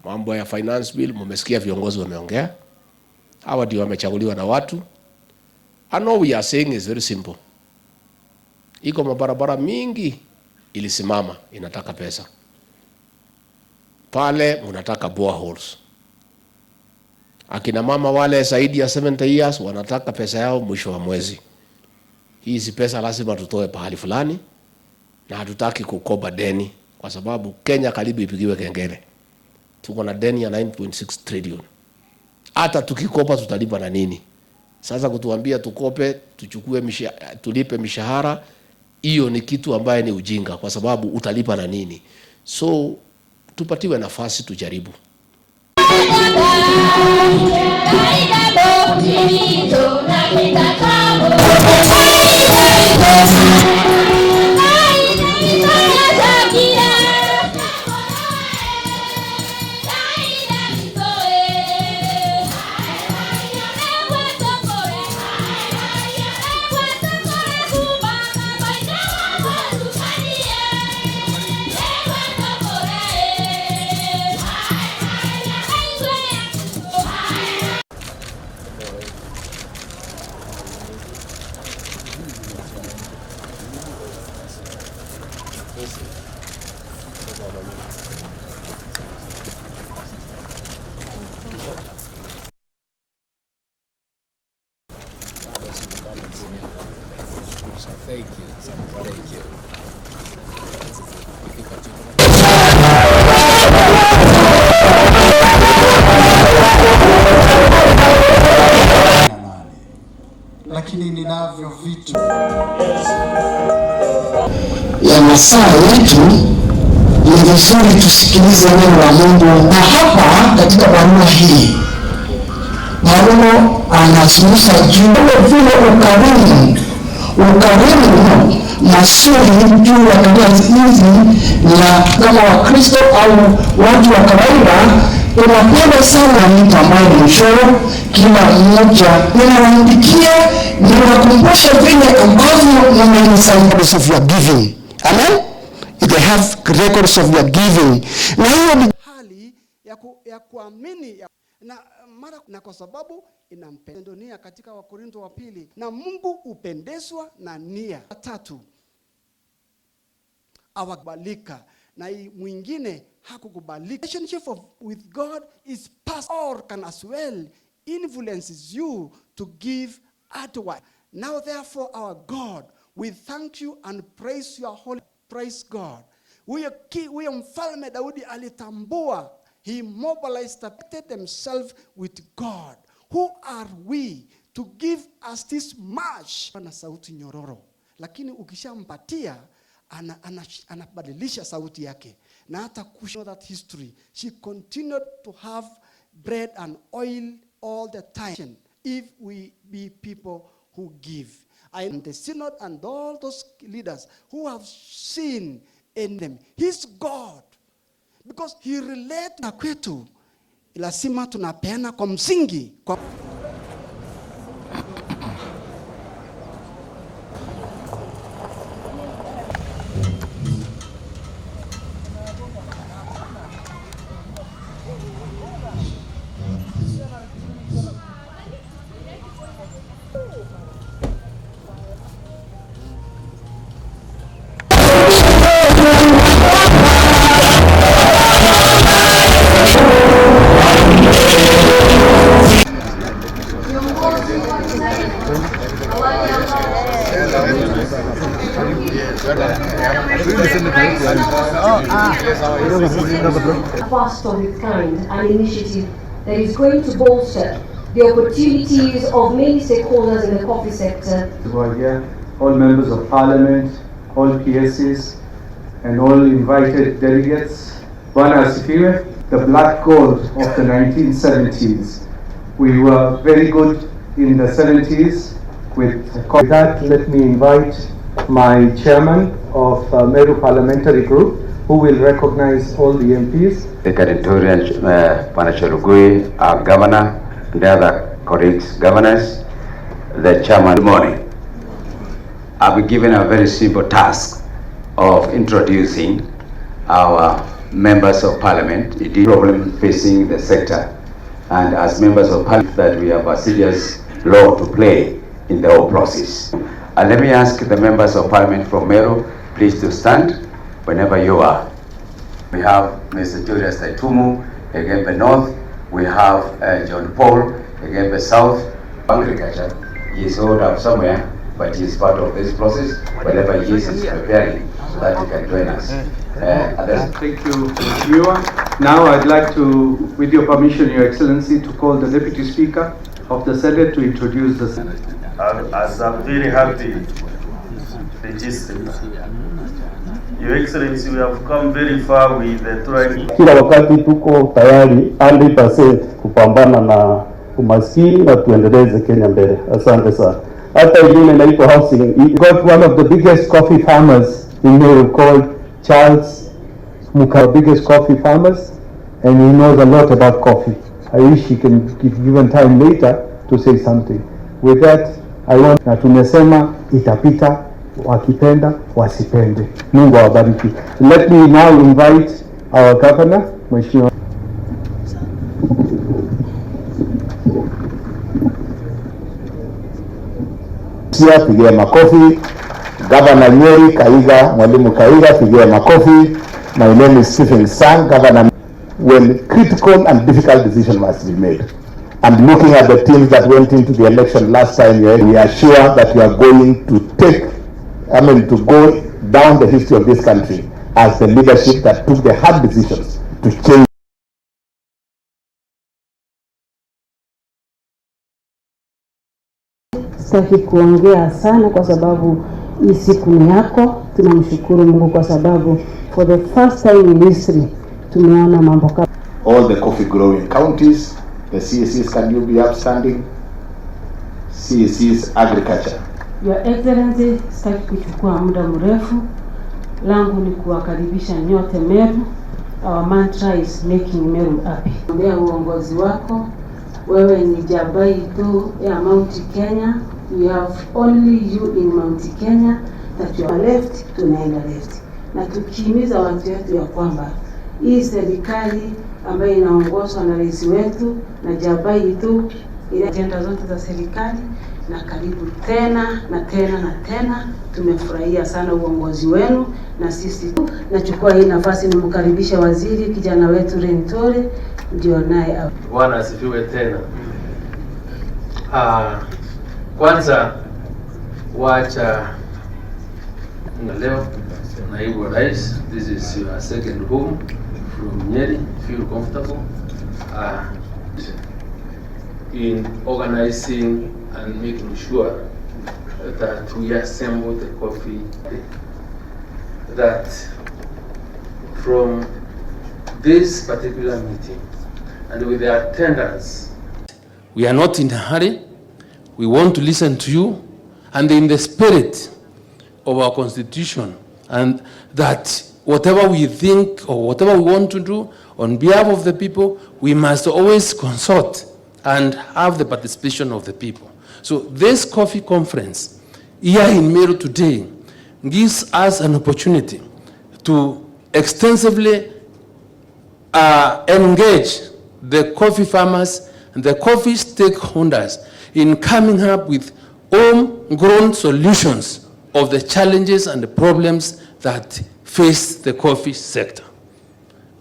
Mambo ya finance bill, mmesikia viongozi wameongea. Hawa ndio wamechaguliwa na watu. I know we are saying is very simple. Iko mabarabara mingi ilisimama inataka pesa. Pale mnataka boreholes. Akina mama wale zaidi ya 70 years wanataka pesa yao mwisho wa mwezi. Hizi pesa lazima tutoe pahali fulani, na hatutaki kukopa deni kwa sababu Kenya karibu ipigiwe kengele. Tuko na deni ya 9.6 trillion. Hata tukikopa tutalipa na nini? Sasa kutuambia tukope, tuchukue tulipe mishahara, hiyo ni kitu ambaye ni ujinga kwa sababu utalipa na nini? So tupatiwe nafasi tujaribu. Thank you. Lakini ninavyo vitu ya masaa yetu, ni vizuri tusikilize neno la Mungu. Na hapa katika barua hii Paulo anazungumza juu vile ukarimu masuri juu ya tabia hizi, na kama Wakristo au watu wa kawaida tunapenda sana mtu ambaye ni mchoro. Kila mmoja ninawaandikia, ninawakumbusha vile ambavyo mmenisaidia records of your giving. Amen. They have records of your giving. Na hiyo ni hali ya kuamini na kwa sababu inampenda nia katika Wakorintho wa pili, na Mungu upendezwa na nia. Tatu, awakubalika na mwingine hakukubalika. Relationship with God is past or can as well influences you to give outward. Now therefore our God, we thank you and praise your holy. Praise God. Huyo mfalme Daudi alitambua, he mobilized himself with God. Who are we to give us this much? Ana sauti nyororo, lakini ukishampatia anabadilisha sauti yake. Na hata kushow that history, she continued to have bread and oil all the time. If we be people who give. And the synod and all those leaders who have seen in them his God, because he relates na kwetu, lazima tunapeana kwa msingi kwa Fast of its kind, an initiative that is going to bolster the opportunities of many stakeholders in the coffee sector. Who are here, all members of parliament, all PSs, and all invited delegates. Bwana asifiwe. The black gold of the 1970s. We were very good in the 70s. With that, let me invite my chairman of Meru Parliamentary Group, who will recognize all the MPs. The territorial Panachalugui, our governor, the other colleagues, governors, the chairman. Good morning. I'll be given a very simple task of introducing our members of parliament. It is a problem facing the sector, and as members of parliament that we have a serious role to play in the whole process. And let me ask the members of parliament from Meru, please to stand whenever you are. We have Mr. Julius Taitumu, Egembe North. We have John Paul, Egembe South. Agriculture, he is hold up somewhere, but he is part of this process. Whenever he is preparing, so that he can join us. Thank you, Viewer. Now I'd like to, with your permission, Your Excellency, to call the Deputy Speaker of the Senate to introduce the Senate. As I'm very happy, Your Excellency, we have come very far with the trying. Kila wakati tuko tayari 100% kupambana na umaskini na tuendeleze Kenya mbele. Asante sana. Hata ingine inaitwa housing. We got one of the biggest coffee farmers in Meru called Charles Mkule, biggest coffee farmers, and he knows a lot about coffee. I wish he can give given time later to say something. With that, I want, na tumesema itapita, wakipenda wasipende. Mungu awabariki. Let me now invite our governor, Mheshimiwa. Pigia makofi. Governor Nyeri Kaiga, Mwalimu Kaiga, pigia makofi. My name is Stephen Sang, Governor. When critical and difficult decisions must be made, and looking at the teams that went into the election last time, we are sure that we are going to to go down the history of this country as the leadership that took the hard decisions to change. Sitaki kuongea sana kwa sababu hii siku ni yako. Tunamshukuru Mungu kwa sababu for the first time in history tumeona mambo kama all the coffee growing counties, the CSCs, can you be upstanding? CSCs agriculture. Your Excellency, sitaki kuchukua muda mrefu. Langu ni kuwakaribisha nyote Meru. Our mantra is making Meru happy. Mbea uongozi wako. Wewe ni jabai tu ya Mount Kenya. We have only you in Mount Kenya that you are left, tunaenda left. Na tukihimiza watu wetu ya kwamba hii serikali ambayo inaongozwa na rais wetu na jabai tu ile agenda zote za serikali, na karibu tena na tena na tena. Tumefurahia sana uongozi wenu, na sisi nachukua hii nafasi nimkaribisha waziri kijana wetu Rentore ndio naye. Bwana asifiwe tena. Kwanza wacha na leo naibu rais, this is your second home from Nyeri. Feel comfortable in organizing and making sure that we assemble the coffee, that from this particular meeting and with the attendance, we are not in a hurry. We want to listen to you, and in the spirit of our constitution, and that whatever we think or whatever we want to do on behalf of the people, we must always consult and have the participation of the people. So this coffee conference here in Meru today gives us an opportunity to extensively engage the coffee farmers and the coffee stakeholders in coming up with homegrown solutions of the challenges and the problems that face the coffee sector.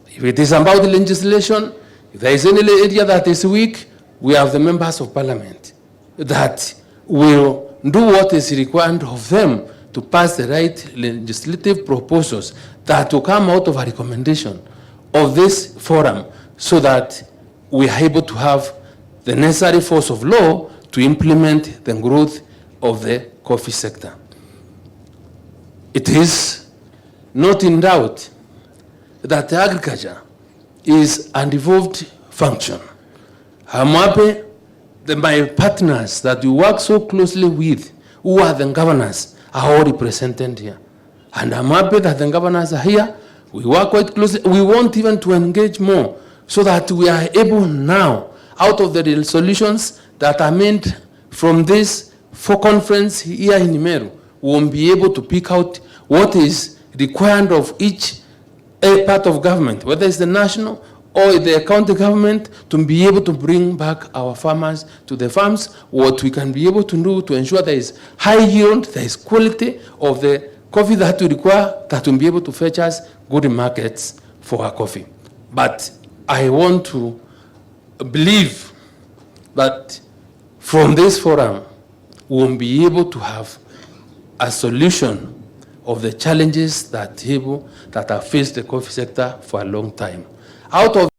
If it is about the legislation, if there is any area that is weak, we have the members of parliament that will do what is required of them to pass the right legislative proposals that will come out of a recommendation of this forum, so that we are able to have the necessary force of law to implement the growth of the coffee sector. It is not in doubt that agriculture is an devolved function. I'm happy that my partners that we work so closely with, who are the governors, are all represented here. And I'm happy that the governors are here. We work quite closely. We want even to engage more so that we are able now, out of the solutions that are made from this conference here in Meru, we will be able to pick out what is required of each part of government, whether it's the national or the county government, to be able to bring back our farmers to the farms. What we can be able to do to ensure there is high yield, there is quality of the coffee that we require, that will be able to fetch us good markets for our coffee. But I want to believe that from this forum, we will be able to have a solution of the challenges that have faced the coffee sector for a long time. Out of